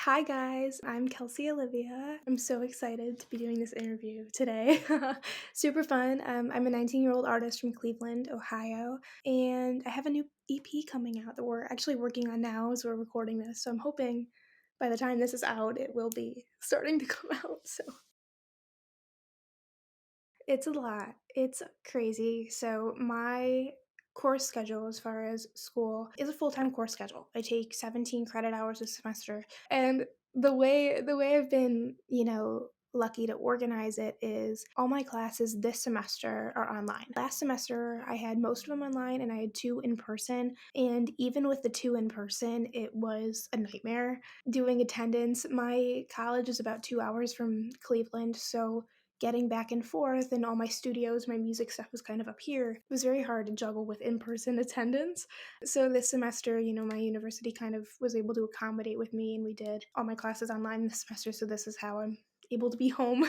Hi guys, I'm Kelsey Olivia. I'm so excited to be doing this interview today. Super fun. I'm a 19-year-old artist from Cleveland, Ohio, and I have a new EP coming out that we're actually working on now as we're recording this. So I'm hoping by the time this is out, it will be starting to come out. So it's a lot. It's crazy. So my course schedule as far as school is a full-time course schedule. I take 17 credit hours a semester. And the way I've been, lucky to organize it is all my classes this semester are online. Last semester I had most of them online and I had two in person. And even with the two in person, it was a nightmare doing attendance. My college is about 2 hours from Cleveland, so getting back and forth and all my studios, my music stuff was kind of up here. It was very hard to juggle with in person attendance. So this semester, my university kind of was able to accommodate with me, and we did all my classes online this semester. So this is how I'm able to be home.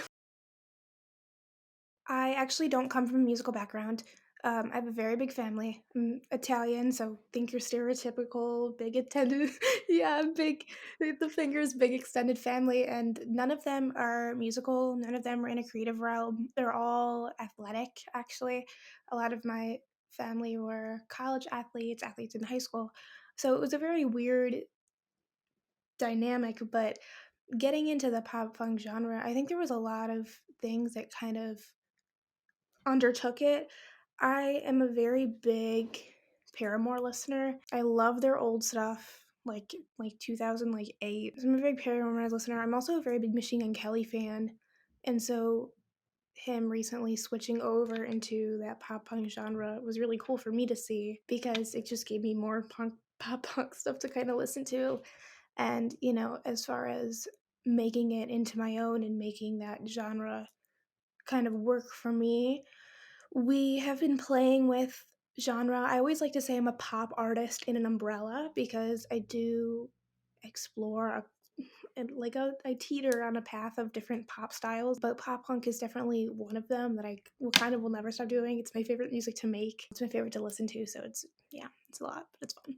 I actually don't come from a musical background. I have a very big family. I'm Italian, so think your stereotypical big attended, yeah, big, the fingers, big extended family, and none of them are musical. None of them are in a creative realm. They're all athletic, actually. A lot of my family were college athletes, athletes in high school. So it was a very weird dynamic, but getting into the pop punk genre, I think there was a lot of things that kind of undertook it. I am a very big Paramore listener. I love their old stuff, like 2008. I'm a big Paramore listener. I'm also a very big Machine Gun Kelly fan, and so him recently switching over into that pop punk genre was really cool for me to see because it just gave me more pop punk stuff to kind of listen to. And as far as making it into my own and making that genre kind of work for me, we have been playing with genre. I always like to say I'm a pop artist in an umbrella because I do explore and I teeter on a path of different pop styles, but pop punk is definitely one of them that I will never stop doing. It's my favorite music to make. It's my favorite to listen to. So it's a lot, but it's fun.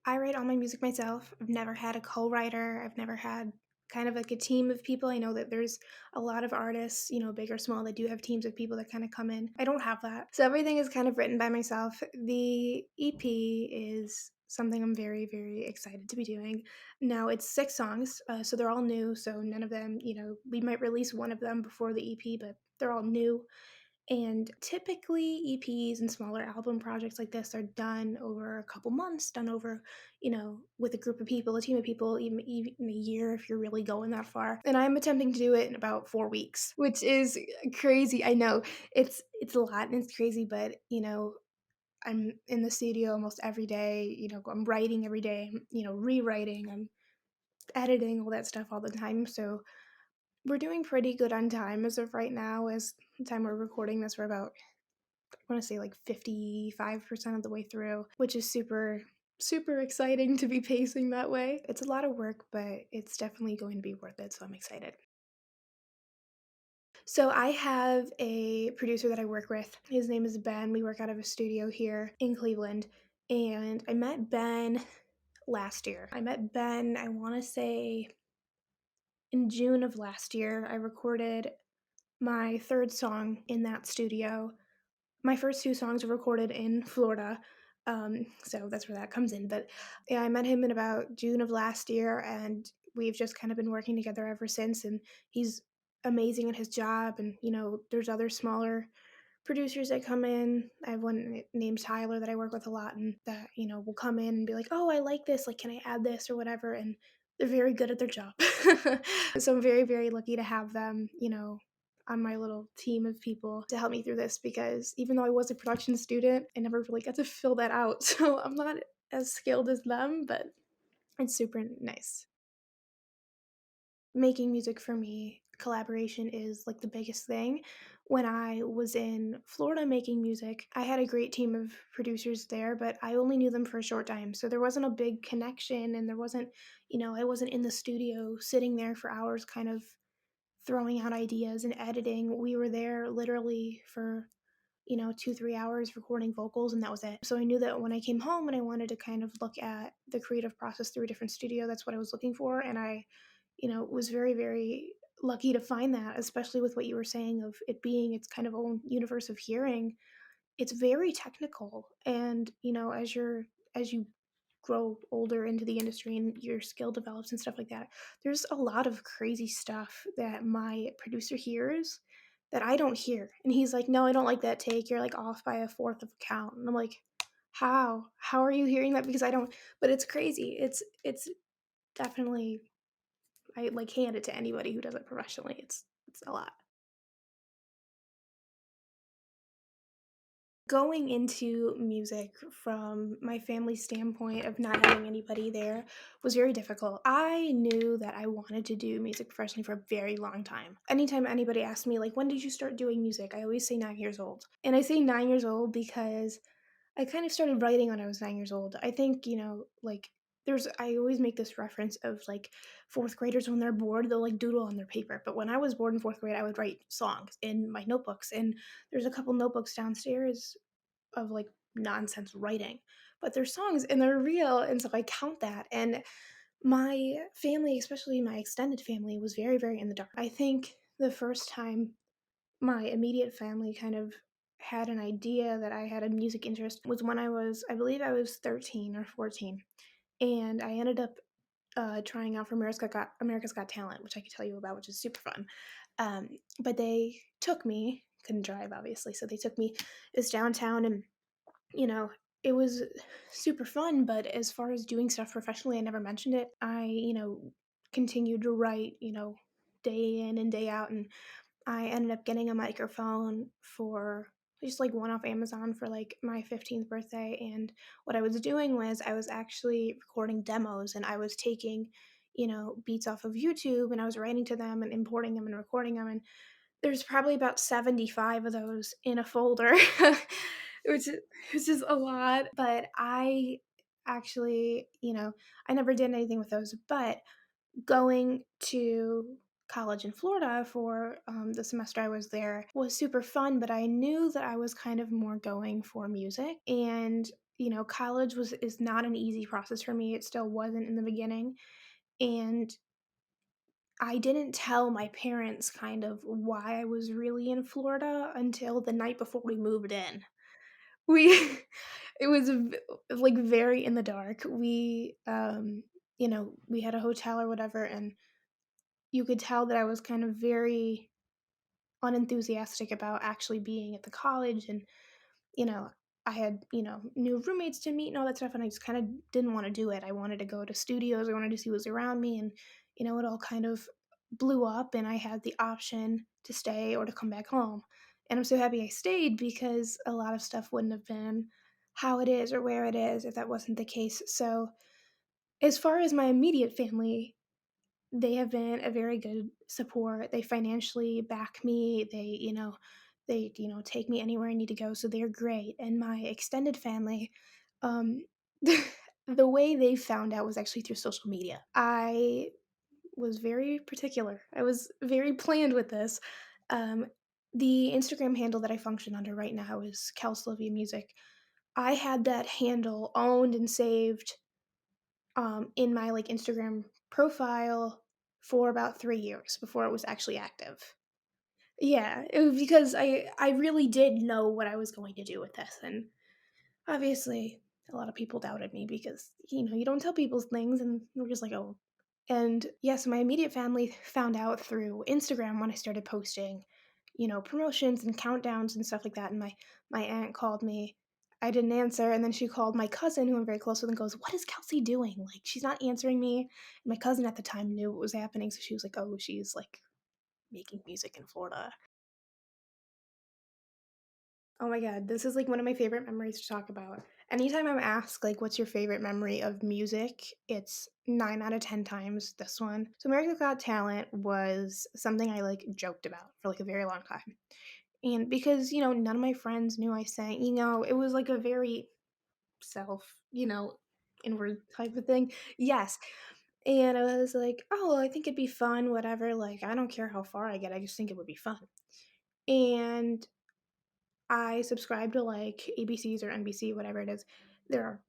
I write all my music myself. I've never had a co-writer. I've never had kind of like a team of people. I know that there's a lot of artists, big or small, that do have teams of people that kind of come in. I don't have that. So everything is kind of written by myself. The EP is something I'm very, very excited to be doing. Now it's 6 songs, so they're all new. So none of them, we might release one of them before the EP, but they're all new. And typically, EPs and smaller album projects like this are done over a couple months, done over, with a group of people, a team of people, even a year if you're really going that far. And I'm attempting to do it in about 4 weeks, which is crazy. I know it's a lot and it's crazy, but I'm in the studio almost every day. I'm writing every day. Rewriting. I'm editing all that stuff all the time. So we're doing pretty good on time as of right now. As the time we're recording this, we're about, I want to say, like 55% of the way through, which is super, super exciting to be pacing that way. It's a lot of work, but it's definitely going to be worth it. So I'm excited. So I have a producer that I work with. His name is Ben. We work out of a studio here in Cleveland. And I met Ben last year. I met Ben, I want to say, in June of last year. I recorded my third song in that studio. My first two songs were recorded in Florida, so that's where that comes in. But yeah, I met him in about June of last year, and we've just kind of been working together ever since. And he's amazing at his job. And there's other smaller producers that come in. I have one named Tyler that I work with a lot, and that will come in and be like, "Oh, I like this. Like, can I add this or whatever?" And they're very good at their job. So I'm very, very lucky to have them, on my little team of people to help me through this, because even though I was a production student, I never really got to fill that out. So I'm not as skilled as them, but it's super nice. Making music for me, collaboration is like the biggest thing. When I was in Florida making music, I had a great team of producers there, but I only knew them for a short time. So there wasn't a big connection, and there wasn't, I wasn't in the studio sitting there for hours kind of throwing out ideas and editing. We were there literally for 2, 3 hours recording vocals, and that was it. So I knew that when I came home and I wanted to kind of look at the creative process through a different studio, that's what I was looking for. And I, was very, very lucky to find that, especially with what you were saying of it being its kind of own universe of hearing. It's very technical. And, as you grow older into the industry and your skill develops and stuff like that, there's a lot of crazy stuff that my producer hears that I don't hear. And he's like, "No, I don't like that take. You're like off by a fourth of a count." And I'm like, "How? How are you hearing that?" Because I don't, but it's crazy. It's definitely, I like hand it to anybody who does it professionally. It's a lot. Going into music from my family's standpoint of not having anybody there was very difficult. I knew that I wanted to do music professionally for a very long time. Anytime anybody asked me, like, when did you start doing music? I always say 9 years old. And I say 9 years old because I kind of started writing when I was 9 years old. I think, like, I always make this reference of like fourth graders when they're bored, they'll like doodle on their paper. But when I was bored in fourth grade, I would write songs in my notebooks. And there's a couple notebooks downstairs of like nonsense writing, but they're songs and they're real. And so I count that. And my family, especially my extended family, was very, very in the dark. I think the first time my immediate family kind of had an idea that I had a music interest was when I believe I was 13 or 14. And I ended up trying out for America's Got Talent, which I could tell you about, which is super fun. Um, but they took me, couldn't drive obviously, so they took me. It was downtown, and you know, it was super fun, but as far as doing stuff professionally, I never mentioned it. I, continued to write, day in and day out, and I ended up getting a microphone for just like one off Amazon for like my 15th birthday. And what I was doing was I was actually recording demos, and I was taking, beats off of YouTube, and I was writing to them and importing them and recording them. And there's probably about 75 of those in a folder, which is just a lot. But I actually, I never did anything with those. But going to college in Florida for the semester I was there was super fun. But I knew that I was kind of more going for music. And, college is not an easy process for me. It still wasn't in the beginning. And I didn't tell my parents kind of why I was really in Florida until the night before we moved in. We it was like very in the dark. We had a hotel or whatever, and you could tell that I was kind of very unenthusiastic about actually being at the college. And you know, I had, new roommates to meet and all that stuff, and I just kind of didn't want to do it. I wanted to go to studios, I wanted to see what was around me, and, it all kind of blew up, and I had the option to stay or to come back home. And I'm so happy I stayed because a lot of stuff wouldn't have been how it is or where it is if that wasn't the case. So, as far as my immediate family, they have been a very good support. They financially back me. Take me anywhere I need to go. So they're great. And my extended family, um, the way they found out was actually through social media. I was very particular. I was very planned with this. Um, the Instagram handle that I function under right now is Kelsey Olivia Music. I had that handle owned and saved in my like Instagram profile for about 3 years before it was actually active. Yeah, it was because I really did know what I was going to do with this, and obviously a lot of people doubted me because you don't tell people things, and we're just like, oh. And yes, my immediate family found out through Instagram when I started posting, promotions and countdowns and stuff like that. And my aunt called me. I didn't answer, and then she called my cousin, who I'm very close with, and goes, "What is Kelsey doing? Like, she's not answering me." And my cousin at the time knew what was happening, so she was like, "Oh, she's like making music in Florida." Oh my god, this is like one of my favorite memories to talk about. Anytime I'm asked like what's your favorite memory of music, it's 9 out of 10 times this one. So America's Got Talent was something I like joked about for like a very long time. And because, none of my friends knew I sang, it was like a very self, inward type of thing. Yes. And I was like, "Oh, I think it'd be fun, whatever. Like, I don't care how far I get. I just think it would be fun." And I subscribe to like ABC's or NBC, whatever it is. Their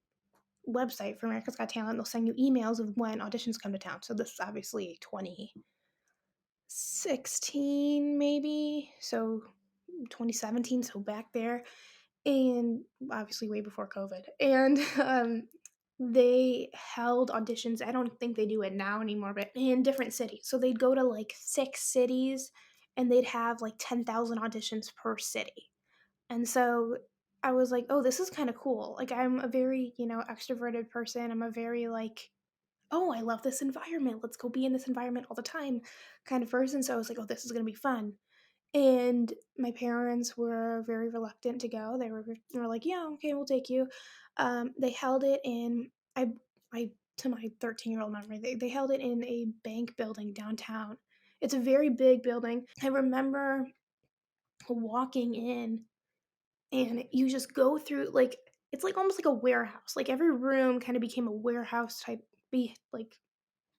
website for America's Got Talent. They'll send you emails of when auditions come to town. So this is obviously 2016, maybe. So 2017, so back there, and obviously way before COVID. And they held auditions. I don't think they do it now anymore, but in different cities. So they'd go to like 6 cities and they'd have like 10,000 auditions per city. And so I was like, oh, this is kind of cool. Like, I'm a very, extroverted person. I'm a very, like, oh, I love this environment. Let's go be in this environment all the time kind of person. So I was like, oh, this is going to be fun. And my parents were very reluctant to go. They were like, "Yeah, okay, we'll take you." They held it in I I to my 13-year-old memory. They held it in a bank building downtown. It's a very big building. I remember walking in and you just go through like it's like almost like a warehouse. Like every room kind of became a warehouse type be like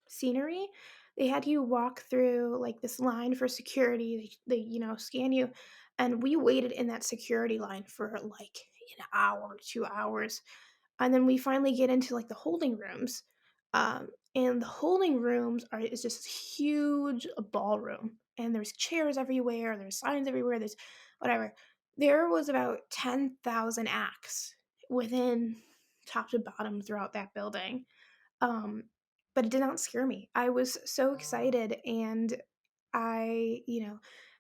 scenery. They had you walk through like this line for security. They scan you. And we waited in that security line for like an hour, 2 hours. And then we finally get into like the holding rooms. And the holding rooms is just this huge ballroom. And there's chairs everywhere, there's signs everywhere, there's whatever. There was about 10,000 acts within top to bottom throughout that building. Um, but it did not scare me. I was so excited and I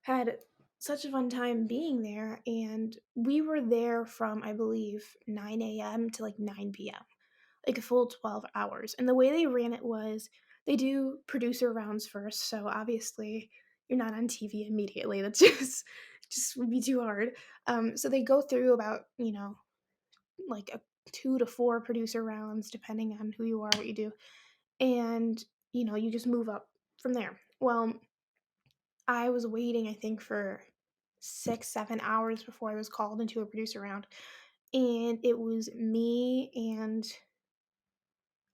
had such a fun time being there. And we were there from, I believe, 9 a.m. to like 9 p.m., like a full 12 hours. And the way they ran it was they do producer rounds first. So obviously, you're not on TV immediately. That's just would be too hard. So they go through about, like a 2 to 4 producer rounds, depending on who you are, what you do, and you just move up from there. Well, I was waiting, I think, for 6 7 hours before I was called into a producer round, and it was me and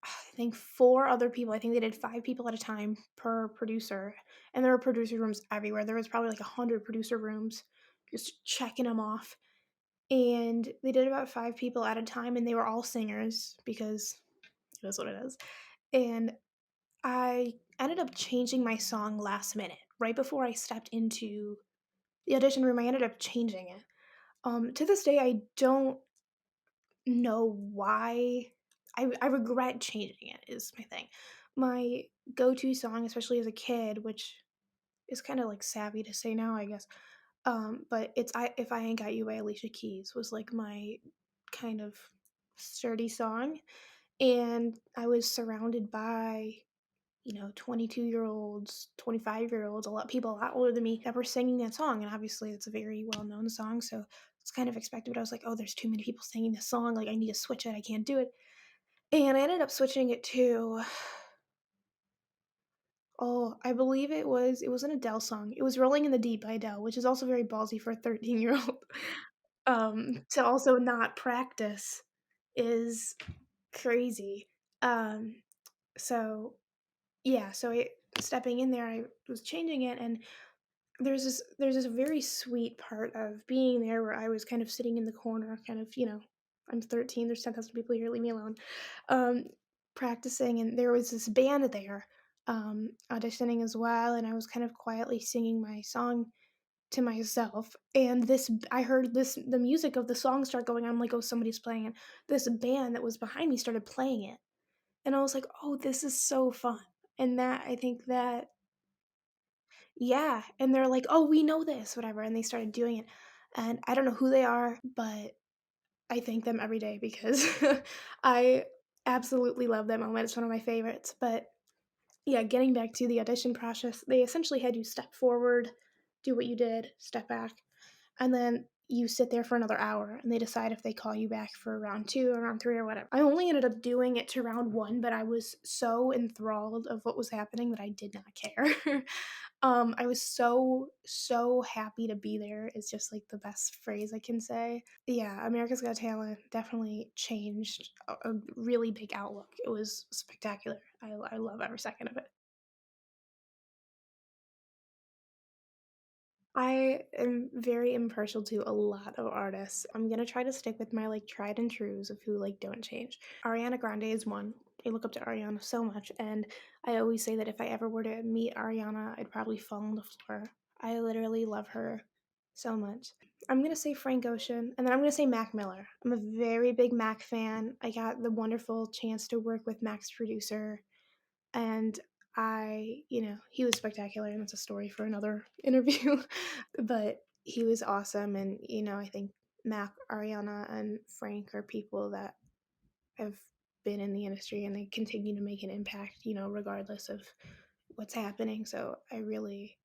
I think 4 other people. I think they did 5 people at a time per producer, and there were producer rooms everywhere. There was probably like 100 producer rooms, just checking them off. And they did about 5 people at a time, and they were all singers because it is what it is. And I ended up changing my song last minute. Right before I stepped into the audition room, I ended up changing it. To this day, I don't know why. I regret changing it, is my thing. My go to song, especially as a kid, which is kind of like savvy to say now, I guess. But it's If I Ain't Got You by Alicia Keys was like my kind of sturdy song. And I was surrounded by 22-year-olds, 25-year-olds, a lot people a lot older than me that were singing that song. And obviously, it's a very well known song. So it's kind of expected. But I was like, oh, there's too many people singing this song. Like, I need to switch it. I can't do it. And I ended up switching it to, oh, I believe it was an Adele song. It was Rolling in the Deep by Adele, which is also very ballsy for a 13-year-old. To also not practice is crazy. Um, so yeah, so stepping in there, I was changing it, and there's this very sweet part of being there where I was kind of sitting in the corner, kind of I'm 13. There's 10,000 people here. Leave me alone. Um, Practicing, and there was this band there, auditioning as well, and I was kind of quietly singing my song to myself. And I heard the music of the song start going on. I'm like, oh, somebody's playing it. This band that was behind me started playing it, and I was like, oh, this is so fun. And that I think that yeah, and they're like, "Oh, we know this," whatever, and they started doing it, and I don't know who they are, but I thank them every day because I absolutely love that moment. It's one of my favorites. But yeah, getting back to the audition process, they essentially had you step forward, do what you did, step back, and then you sit there for another hour and they decide if they call you back for round 2 or round 3 or whatever. I only ended up doing it to round 1, but I was so enthralled of what was happening that I did not care. I was so happy to be there. It's just like the best phrase I can say. Yeah, America's Got Talent definitely changed a really big outlook. It was spectacular. I love every second of it. I am very impartial to a lot of artists. I'm gonna try to stick with my like tried and trues of who like don't change. Ariana Grande is one. I look up to Ariana so much, and I always say that if I ever were to meet Ariana, I'd probably fall on the floor. I literally love her so much. I'm gonna say Frank Ocean, and then I'm gonna say Mac Miller. I'm a very big Mac fan. I got the wonderful chance to work with Mac's producer, and he was spectacular, and that's a story for another interview. But he was awesome, and I think Mac, Ariana, and Frank are people that have been in the industry and they continue to make an impact, regardless of what's happening. So I really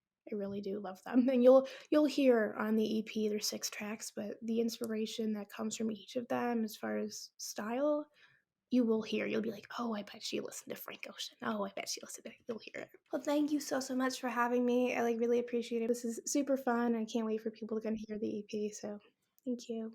do love them. And you'll hear on the EP there's 6 tracks, but the inspiration that comes from each of them as far as style, you will hear. You'll be like, "Oh, I bet she listened to Frank Ocean. Oh, I bet she listened to." You'll hear it. Well, thank you so much for having me. I like really appreciate it. This is super fun. I can't wait for people to kind of hear the EP. So, thank you.